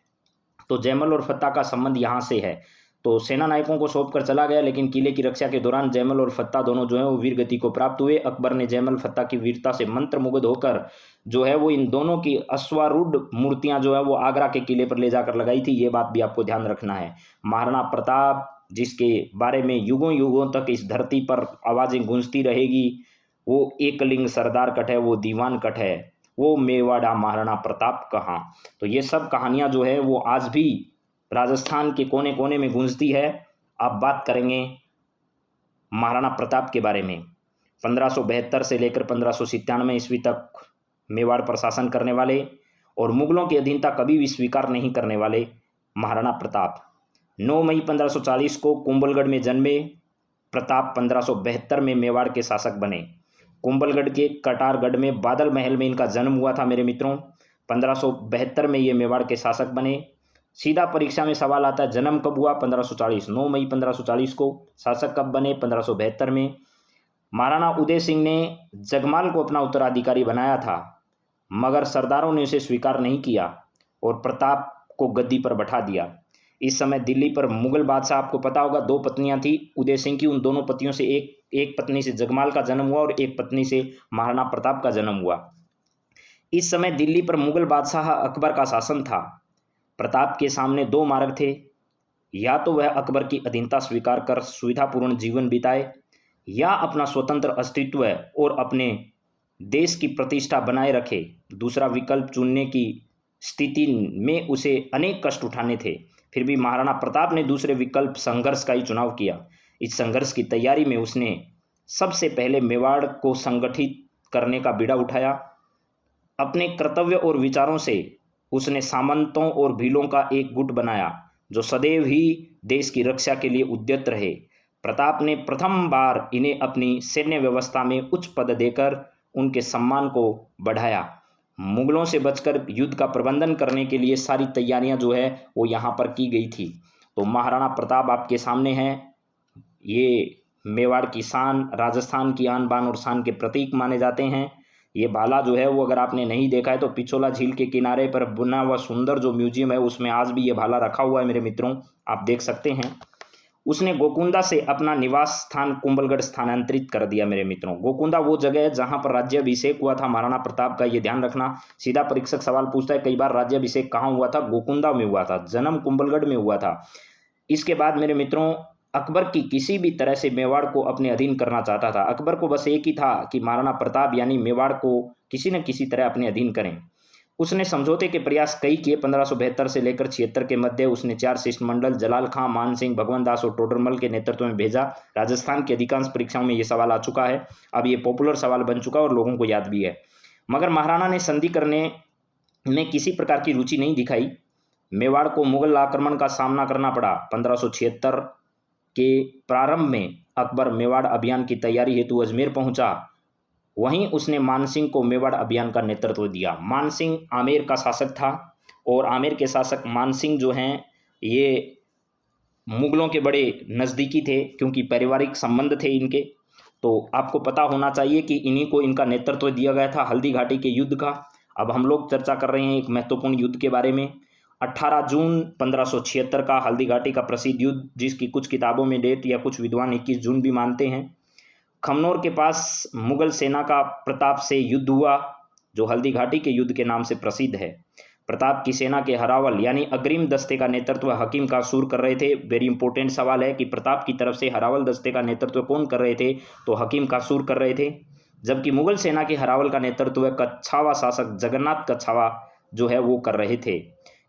तो जयमल और फत्ता का संबंध यहाँ से है। तो सेना नायकों को सौंप कर चला गया, लेकिन किले की रक्षा के दौरान जयमल और फत्ता दोनों जो है वो वीर गति को प्राप्त हुए। अकबर ने जयमल फत्ता की वीरता से मंत्रमुग्ध होकर जो है वो इन दोनों की अश्वारूढ़ मूर्तियां जो है वो आगरा के किले पर ले जाकर लगाई थी। ये बात भी आपको ध्यान रखना है। महाराणा प्रताप, जिसके बारे में युगों युगों तक इस धरती पर आवाज़ें गूंजती रहेगी, वो एकलिंग सरदार कट है, वो दीवान कट है, वो मेवाड़ा महाराणा प्रताप कहाँ। तो ये सब कहानियाँ जो है वो आज भी राजस्थान के कोने कोने में गूंजती है। अब बात करेंगे महाराणा प्रताप के बारे में। 1572 से लेकर 1597 ईस्वी तक मेवाड़ पर शासन करने वाले और मुगलों की अधीनता कभी भी स्वीकार नहीं करने वाले महाराणा प्रताप 9 मई 1540 को कुंभलगढ़ में जन्मे। प्रताप 1572 में मेवाड़ के शासक बने। कुंभलगढ़ के कटारगढ़ में बादल महल में इनका जन्म हुआ था मेरे मित्रों। 1572 में ये मेवाड़ के शासक बने। सीधा परीक्षा में सवाल आता है, जन्म कब हुआ? 1540, 9 मई 1540 को। शासक कब बने? 1572 में। महाराणा उदय सिंह ने जगमाल को अपना उत्तराधिकारी बनाया था, मगर सरदारों ने उसे स्वीकार नहीं किया और प्रताप को गद्दी पर बैठा दिया। इस समय दिल्ली पर मुगल बादशाह, आपको पता होगा, 2 पत्नियां थी उदय सिंह की। उन दोनों पतियों से एक पत्नी से जगमाल का जन्म हुआ और एक पत्नी से महाराणा प्रताप का जन्म हुआ। इस समय दिल्ली पर मुगल बादशाह अकबर का शासन था। प्रताप के सामने 2 मार्ग थे, या तो वह अकबर की अधीनता स्वीकार कर सुविधापूर्ण जीवन बिताए, या अपना स्वतंत्र अस्तित्व और अपने देश की प्रतिष्ठा बनाए रखे। दूसरा विकल्प चुनने की स्थिति में उसे अनेक कष्ट उठाने थे। फिर भी महाराणा प्रताप ने दूसरे विकल्प संघर्ष का ही चुनाव किया। इस संघर्ष की तैयारी में उसने सबसे पहले मेवाड़ को संगठित करने का बीड़ा उठाया। अपने कर्तव्य और विचारों से उसने सामंतों और भीलों का एक गुट बनाया जो सदैव ही देश की रक्षा के लिए उद्यत रहे। प्रताप ने प्रथम बार इन्हें अपनी सैन्य व्यवस्था में उच्च पद देकर उनके सम्मान को बढ़ाया। मुगलों से बचकर युद्ध का प्रबंधन करने के लिए सारी तैयारियां जो है वो यहाँ पर की गई थी। तो महाराणा प्रताप आपके सामने हैं। ये मेवाड़ की शान, राजस्थान की आन बान और शान के प्रतीक माने जाते हैं। ये भाला जो है वो अगर आपने नहीं देखा है तो पिछोला झील के किनारे पर बना हुआ सुंदर जो म्यूजियम है उसमें आज भी ये भाला रखा हुआ है मेरे मित्रों, आप देख सकते हैं। उसने गोकुंदा से अपना निवास स्थान कुंभलगढ़ स्थानांतरित कर दिया मेरे मित्रों। गोकुंदा वो जगह है जहां पर राज्याभिषेक हुआ था महाराणा प्रताप का, ये ध्यान रखना। सीधा परीक्षक सवाल पूछता है कई बार, राज्याभिषेक कहाँ हुआ था? गोकुंदा में हुआ था, जन्म कुंभलगढ़ में हुआ था। इसके बाद मेरे मित्रों अकबर की किसी भी तरह से मेवाड़ को अपने अधीन करना चाहता था। अकबर को बस एक ही था कि महाराणा प्रताप यानी मेवाड़ को किसी न किसी तरह अपने अधीन करें। उसने समझौते के प्रयास कई किए। 1572 से लेकर 76 के मध्य उसने 4 शिष्टमंडल जलाल खां, मान सिंह, भगवंत दास और टोडरमल के नेतृत्व में भेजा। राजस्थान की अधिकांश परीक्षाओं में ये सवाल आ चुका है, अब ये पॉपुलर सवाल बन चुका और लोगों को याद भी है। मगर महाराणा ने संधि करने में किसी प्रकार की रुचि नहीं दिखाई। मेवाड़ को मुगल आक्रमण का सामना करना पड़ा। 1576 के प्रारंभ में अकबर मेवाड़ अभियान की तैयारी हेतु अजमेर पहुंचा। वहीं उसने मानसिंह को मेवाड़ अभियान का नेतृत्व दिया। मानसिंह आमेर का शासक था और आमेर के शासक मानसिंह जो हैं ये मुगलों के बड़े नज़दीकी थे क्योंकि पारिवारिक संबंध थे इनके। तो आपको पता होना चाहिए कि इन्हीं को इनका नेतृत्व दिया गया था हल्दी घाटी के युद्ध का। अब हम लोग चर्चा कर रहे हैं एक महत्वपूर्ण युद्ध के बारे में। 18 जून 1576 का हल्दी घाटी का प्रसिद्ध युद्ध, जिसकी कुछ किताबों में डेट या कुछ विद्वान 21 जून भी मानते हैं। खमनोर के पास मुगल सेना का प्रताप से युद्ध हुआ जो हल्दी घाटी के युद्ध के नाम से प्रसिद्ध है। प्रताप की सेना के हरावल यानी अग्रिम दस्ते का नेतृत्व हकीम कासूर कर रहे थे। वेरी इंपॉर्टेंट सवाल है कि प्रताप की तरफ से हरावल दस्ते का नेतृत्व कौन कर रहे थे? तो हकीम कासूर कर रहे थे। जबकि मुगल सेना के हरावल का नेतृत्व कच्छावा शासक जगन्नाथ कच्छावा जो है वो कर रहे थे।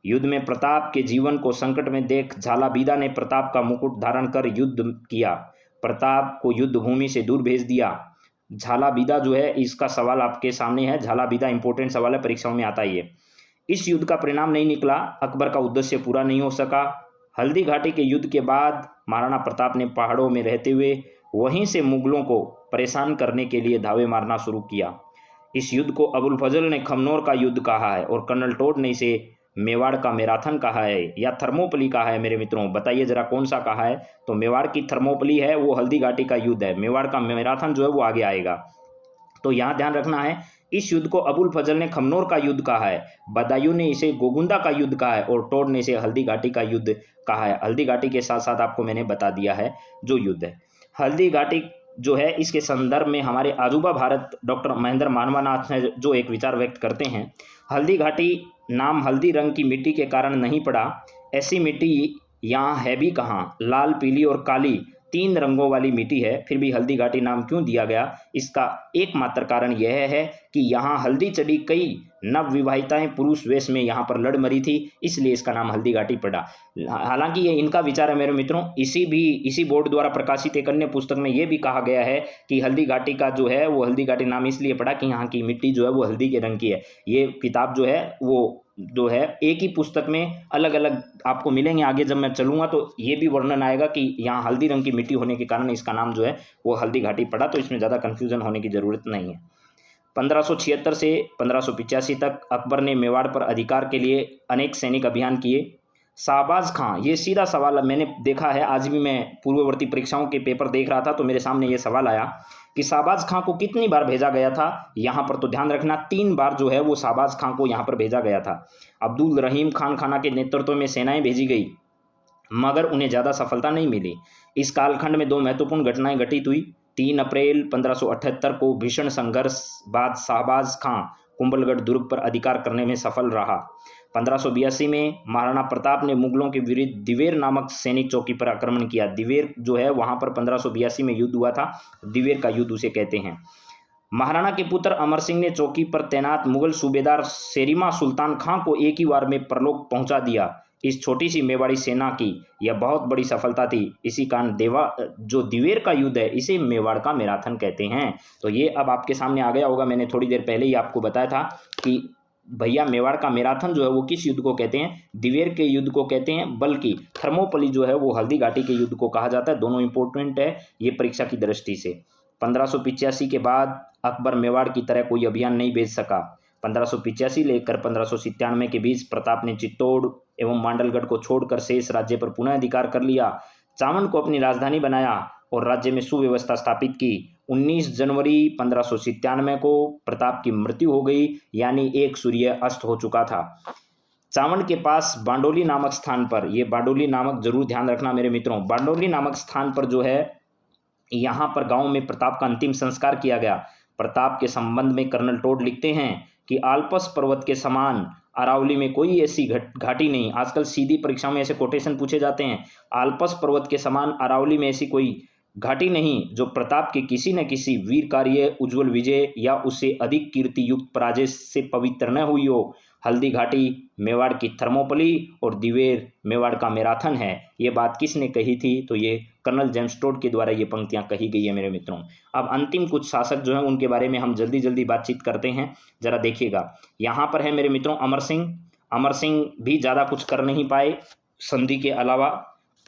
युद्ध में प्रताप के जीवन को संकट में देख झालाबीदा ने प्रताप का मुकुट धारण कर युद्ध किया, प्रताप को युद्ध भूमि से दूर भेज दिया। झालाबीदा जो है इसका सवाल आपके सामने है। झालाबीदा इंपॉर्टेंट सवाल है, परीक्षाओं में आता ही है। इस युद्ध का परिणाम नहीं निकला, अकबर का उद्देश्य पूरा नहीं हो सका। हल्दी घाटी के युद्ध के बाद महाराणा प्रताप ने पहाड़ों में रहते हुए वहीं से मुगलों को परेशान करने के लिए धावे मारना शुरू किया। इस युद्ध को अबुल फजल ने खमनोर का युद्ध कहा है और कर्नल टोड ने इसे मेवाड़ का मैराथन कहा है या थर्मोपली कहा है। मेरे मित्रों बताइए जरा कौन सा कहा है? तो मेवाड़ की थर्मोपली है वो हल्दी घाटी का युद्ध है, मेवाड़ का मैराथन जो है वो आगे आएगा। तो यहाँ ध्यान रखना है, इस युद्ध को अबुल फजल ने खमनोर का युद्ध कहा है, बदायूं ने इसे गोगुंदा का युद्ध कहा है और टोड ने इसे हल्दी घाटी का युद्ध कहा है। हल्दी घाटी के साथ साथ आपको मैंने बता दिया है जो युद्ध है। हल्दी घाटी जो है इसके संदर्भ में हमारे आजूबा भारत डॉक्टर महेंद्र मानवानाथ ने जो एक विचार व्यक्त करते हैं, हल्दी घाटी नाम हल्दी रंग की मिट्टी के कारण नहीं पड़ा। ऐसी मिट्टी यहाँ है भी कहाँ, लाल, पीली और काली 3 रंगों वाली मिट्टी है, फिर भी हल्दी घाटी नाम क्यों दिया गया? इसका एकमात्र कारण यह है कि यहाँ हल्दी चढ़ी कई नवविवाहिताएं पुरुष वेश में यहाँ पर लड़ मरी थी, इसलिए इसका नाम हल्दी घाटी पड़ा। हालांकि ये इनका विचार है मेरे मित्रों। इसी बोर्ड द्वारा प्रकाशित एक अन्य पुस्तक में ये भी कहा गया है कि हल्दी घाटी का जो है वो हल्दी घाटी नाम इसलिए पड़ा कि यहाँ की मिट्टी जो है वो हल्दी के रंग की है। ये किताब जो है वो जो है एक ही पुस्तक में अलग अलग आपको मिलेंगे। आगे जब मैं चलूँगा तो ये भी वर्णन आएगा कि यहाँ हल्दी रंग की मिट्टी होने के कारण इसका नाम जो है वो हल्दी घाटी पड़ा। तो इसमें ज़्यादा कन्फ्यूज़न होने की ज़रूरत नहीं है। 1576 से 1585 तक अकबर ने मेवाड़ पर अधिकार के लिए अनेक सैनिक अभियान किए। शाहबाज खां, ये सीधा सवाल मैंने देखा है, आज भी मैं पूर्ववर्ती परीक्षाओं के पेपर देख रहा था तो मेरे सामने ये सवाल आया कि शाहबाज खां को कितनी बार भेजा गया था यहाँ पर। तो ध्यान रखना 3 बार जो है वो शाहबाज खां को यहाँ पर भेजा गया था। अब्दुल रहीम खान खाना के नेतृत्व में सेनाएं भेजी गई मगर उन्हें ज़्यादा सफलता नहीं मिली। इस कालखंड में 2 महत्वपूर्ण घटनाएं घटित हुई। 3 अप्रैल 1578 को भीषण संघर्ष बाद शाहबाज खां कुंभलगढ़ दुर्ग पर अधिकार करने में सफल रहा। 1582 में महाराणा प्रताप ने मुगलों के विरुद्ध दिवेर नामक सैनिक चौकी पर आक्रमण किया। दिवेर जो है वहाँ पर 1582 में युद्ध हुआ था, दिवेर का युद्ध उसे कहते हैं। महाराणा के पुत्र अमर सिंह ने चौकी पर तैनात मुगल सूबेदार शेरिमा सुल्तान खां को एक ही बार में परलोक पहुंचा दिया। इस छोटी सी मेवाड़ी सेना की यह बहुत बड़ी सफलता थी। इसी कारण जो दिवेर का युद्ध है इसे मेवाड़ का मैराथन कहते हैं। तो ये अब आपके सामने आ गया होगा, मैंने थोड़ी देर पहले ही आपको बताया था कि भैया मेवाड़ का मैराथन जो है वो किस युद्ध को कहते हैं, दिवेर के युद्ध को कहते हैं, बल्कि थर्मोपली जो है वो हल्दी घाटी के युद्ध को कहा जाता है। दोनों इंपॉर्टेंट है ये परीक्षा की दृष्टि से। 1585 के बाद अकबर मेवाड़ की तरह कोई अभियान नहीं भेज सका। 1585 लेकर 1597 के बीच प्रताप ने चित्तौड़ एवं मांडलगढ़ को छोड़कर शेष राज्य पर पुनः अधिकार कर लिया। चावन को अपनी राजधानी बनाया और राज्य में सुव्यवस्था स्थापित की। 19 जनवरी 1597 को प्रताप की मृत्यु हो गई, यानी एक सूर्य अस्त हो चुका था। चावन के पास बांडोली नामक स्थान पर, ये बांडोली नामक जरूर ध्यान रखना मेरे मित्रों, बांडोली नामक स्थान पर जो है यहाँ पर गांव में प्रताप का अंतिम संस्कार किया गया। प्रताप के संबंध में कर्नल टोड लिखते हैं कि आल्पस पर्वत के समान अरावली में कोई ऐसी घाटी नहीं। आजकल सीधी परीक्षाओं में ऐसे कोटेशन पूछे जाते हैं, आल्पस पर्वत के समान अरावली में ऐसी कोई घाटी नहीं जो प्रताप के किसी न किसी वीर कार्य, उज्जवल विजय या उससे अधिक कीर्ति युक्त पराजय से पवित्र न हुई हो। हल्दी घाटी मेवाड़ की थर्मोपली और दिवेर मेवाड़ का मैराथन है। ये बात किसने कही थी? तो ये कर्नल जेम्स टोड के द्वारा ये पंक्तियां कही गई है मेरे मित्रों। अब अंतिम कुछ शासक जो हैं उनके बारे में हम जल्दी जल्दी बातचीत करते हैं, जरा देखिएगा। यहाँ पर है मेरे मित्रों अमर सिंह। अमर सिंह भी ज़्यादा कुछ कर नहीं पाए संधि के अलावा।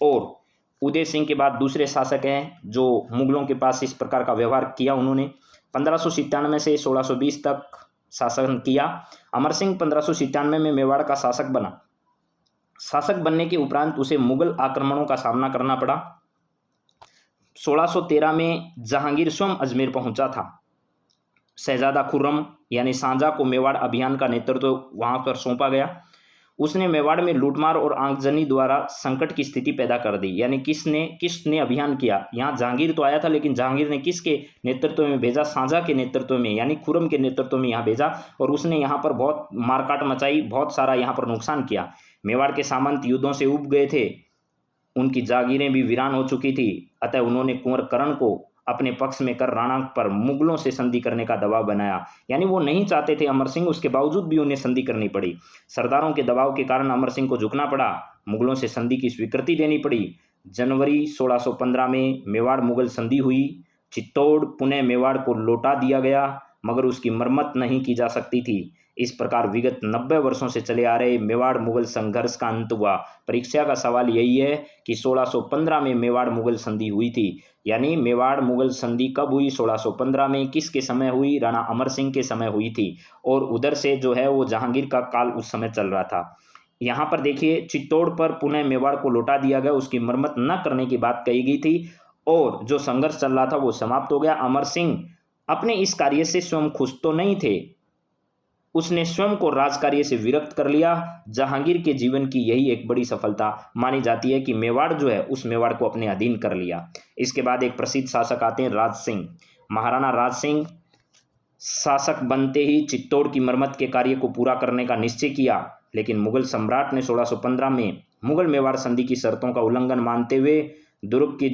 और उदय सिंह के बाद दूसरे शासक हैं जो मुगलों के पास इस प्रकार का व्यवहार किया। उन्होंने 1597 से 1620 तक शासन किया। अमर सिंह 1597 में मेवाड़ का शासक बना। शासक बनने के उपरांत उसे मुगल आक्रमणों का सामना करना पड़ा। 1613 में जहांगीर स्वयं अजमेर पहुंचा था। शहजादा खुर्रम यानी सांझा को मेवाड़ अभियान का नेतृत्व वहां पर सौंपा गया। उसने मेवाड़ में लूटमार और आगजनी द्वारा संकट की स्थिति पैदा कर दी। यानी किसने अभियान किया? यहाँ जहांगीर तो आया था, लेकिन जहांगीर ने किसके नेतृत्व में भेजा? सांझा के नेतृत्व में, यानी खुर्रम के नेतृत्व में यहाँ भेजा और उसने यहाँ पर बहुत मारकाट मचाई, बहुत सारा यहाँ पर नुकसान किया। मेवाड़ के सामंत युद्धों से उब गए थे, उनकी जागीरें भी वीरान हो चुकी थी। अतः उन्होंने कुंवर करण को अपने पक्ष में कर राणा पर मुगलों से संधि करने का दबाव बनाया। यानी वो नहीं चाहते थे अमर सिंह, उसके बावजूद भी उन्हें संधि करनी पड़ी। सरदारों के दबाव के कारण अमर सिंह को झुकना पड़ा, मुगलों से संधि की स्वीकृति देनी पड़ी। जनवरी 1615 में मेवाड़ मुगल संधि हुई। चित्तौड़ पुनः मेवाड़ को लौटा दिया गया, मगर उसकी मरम्मत नहीं की जा सकती थी। इस प्रकार विगत 90 वर्षों से चले आ रहे मेवाड़ मुगल संघर्ष का अंत हुआ। परीक्षा का सवाल यही है कि 1615 में मेवाड़ मुगल संधि हुई थी। यानी मेवाड़ मुगल संधि कब हुई? 1615 में। किसके समय हुई? राणा अमर सिंह के समय हुई थी। और उधर से जो है वो जहांगीर का काल उस समय चल रहा था। यहाँ पर देखिए, चित्तौड़ पर पुनः मेवाड़ को लौटा दिया गया, उसकी मरम्मत न करने की बात कही गई थी और जो संघर्ष चल रहा था वो समाप्त हो गया। अमर सिंह अपने इस कार्य से स्वयं खुश तो नहीं थे, उसने स्वयं को राजकार्य से विरक्त कर लिया। जहांगीर के जीवन की यही एक बड़ी सफलता मानी जाती है कि मेवाड़ जो है उस मेवाड़ को अपने अधीन कर लिया। इसके बाद एक प्रसिद्ध शासक आते हैं राज सिंह। महाराणा राज सिंह शासक बनते ही चित्तौड़ की मरम्मत के कार्य को पूरा करने का निश्चय किया, लेकिन मुगल सम्राट ने 1615 में मुगल मेवाड़ संधि की शर्तों का उल्लंघन मानते हुए दुर्ग की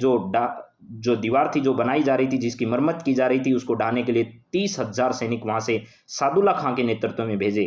जो दीवार थी जो बनाई जा रही थी, जिसकी मरम्मत की जा रही थी, उसको ढाने के लिए 30,000 सैनिक वहां से सादुल्ला खां के नेतृत्व में भेजे।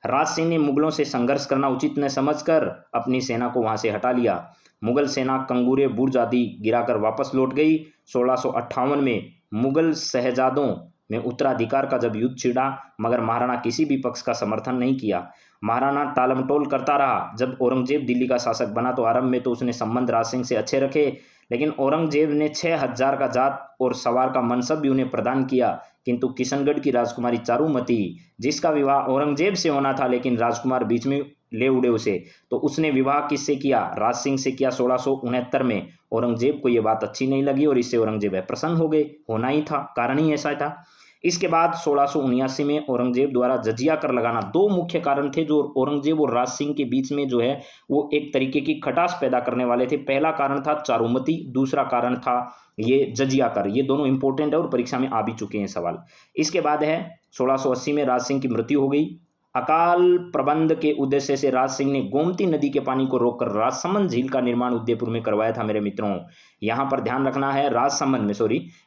राज सिंह ने मुगलों से संघर्ष करना उचित न समझकर अपनी सेना को वहां से हटा लिया। मुगल सेना कंगूरे बुर्ज आदि गिराकर वापस लौट गई। 1658 में मुगल शहजादों में उत्तराधिकार का जब युद्ध छिड़ा, मगर महाराणा किसी भी पक्ष का समर्थन नहीं किया। महाराणा टालमटोल करता रहा। जब औरंगजेब दिल्ली का शासक बना तो आरंभ में तो उसने संबंध राज सिंह से अच्छे रखे, लेकिन औरंगजेब ने 6,000 का जात और सवार का मनसब भी उन्हें प्रदान किया। किंतु किशनगढ़ की राजकुमारी चारुमती, जिसका विवाह औरंगजेब से होना था, लेकिन राजकुमार बीच में ले उड़े उसे। तो उसने विवाह किससे किया? राज सिंह से किया 1669 में। औरंगजेब को ये बात अच्छी नहीं लगी और इससे औरंगजेब प्रसन्न हो गए, होना ही था, कारण ही ऐसा था। इसके बाद 1679 में औरंगजेब द्वारा जजिया कर लगाना, दो मुख्य कारण थे जो औरंगजेब और राज सिंह के बीच में जो है वो एक तरीके की खटास पैदा करने वाले थे। पहला कारण था चारुमती, दूसरा कारण था ये जजिया कर। ये दोनों इंपॉर्टेंट है और परीक्षा में आ भी चुके हैं सवाल। इसके बाद है 1680 में राज सिंह की मृत्यु हो गई। अकाल प्रबंध के उद्देश्य से राज सिंह ने गोमती नदी के पानी को रोककर राजसमंद झील का निर्माण उदयपुर में करवाया था। मेरे मित्रों, यहाँ पर ध्यान रखना है,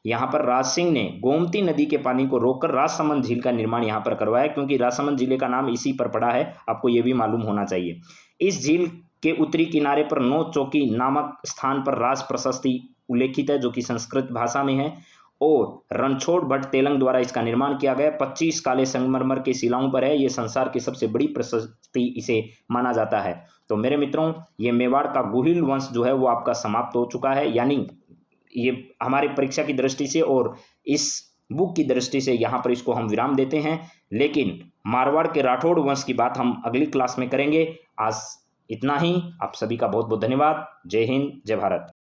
यहाँ पर राज सिंह ने गोमती नदी के पानी को रोककर राजसमंद झील का निर्माण यहाँ पर करवाया, क्योंकि राजसमंद जिले का नाम इसी पर पड़ा है, आपको ये भी मालूम होना चाहिए। इस झील के उत्तरी किनारे पर नौ चौकी नामक स्थान पर राज प्रशस्ति उल्लेखित है, जो कि संस्कृत भाषा में है, और रणछोड़ भट्ट तेलंग द्वारा इसका निर्माण किया गया। 25 काले संगमरमर की शिलाओं पर है। ये संसार की सबसे बड़ी प्रशस्ति इसे माना जाता है। तो मेरे मित्रों, ये मेवाड़ का गुहिल वंश जो है वो आपका समाप्त हो चुका है। यानी ये हमारी परीक्षा की दृष्टि से और इस बुक की दृष्टि से यहाँ पर इसको हम विराम देते हैं, लेकिन मारवाड़ के राठौड़ वंश की बात हम अगली क्लास में करेंगे। आज इतना ही। आप सभी का बहुत बहुत धन्यवाद। जय हिंद, जय भारत।